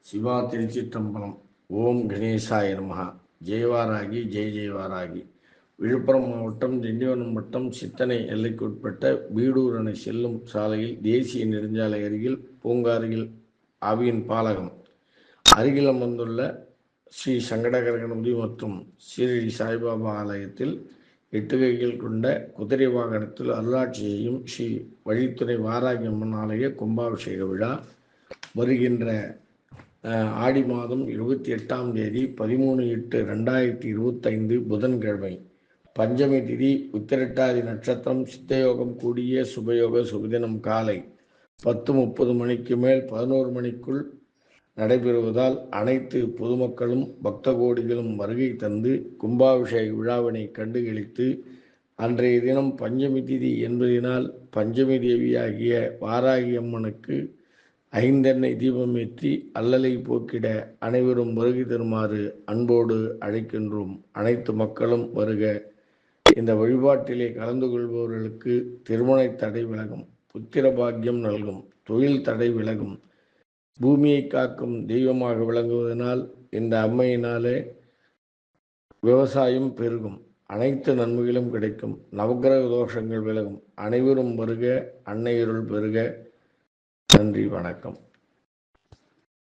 சிவா திருச்சிற்றம்பலம். ஓம் கணேசாய நமஹ. ஜெயவாராகி ஜெய ஜெயவாராகி. விழுப்புரம் மாவட்டம் திண்டிவனம் வட்டம் சித்தனை எல்லைக்குட்பட்ட வீடூர் அணை செல்லும் சாலையில் தேசிய நெடுஞ்சாலை அருகில் பூங்காரில் ஆவியின் பாலகம் அருகில் அமர்ந்துள்ள ஸ்ரீ சங்கடகர கணபதி மற்றும் ஸ்ரீரடி சாய்பாபா ஆலயத்தில் 8 கைகள் கொண்ட குதிரை வாகனத்தில் அருளாட்சி செய்யும் ஸ்ரீ வழித்துறை வாராகி அம்மன் ஆலய கும்பாபிஷேக விழா வருகின்ற ஆடி மாதம் 28ஆம் தேதி 13/8/2025 புதன்கிழமை, பஞ்சமி திதி, உத்திரட்டாதி நட்சத்திரம், சித்தயோகம் கூடிய சுபயோக சுபதினம் காலை 10:30 மணிக்கு மேல் 11 மணிக்குள் நடைபெறுவதால் அனைத்து பொதுமக்களும் பக்த கோடிகளும் வருகை தந்து கும்பாபிஷேக விழாவினை கண்டுகளித்து, அன்றைய தினம் பஞ்சமி திதி என்பதனால் பஞ்சமி தேவியாகிய வாராகி அம்மனுக்கு 5 எண்ணெய் தீபம் ஏற்றி அல்லலை போக்கிட அனைவரும் வருகை தருமாறு அன்போடு அழைக்கின்றோம். அனைத்து மக்களும் வருக. இந்த வழிபாட்டிலே கலந்து கொள்பவர்களுக்கு திருமண தடை விலகும், புத்திர பாக்கியம் நல்கும், தொழில் தடை விலகும், பூமியை காக்கும் தெய்வமாக விளங்குவதனால் இந்த அம்மையினாலே விவசாயம் பெருகும், அனைத்து நன்மைகளும் கிடைக்கும், நவக்கிரக தோஷங்கள் விலகும். அனைவரும் வருக, அன்னையருள் பெருக. நன்றி, வணக்கம்.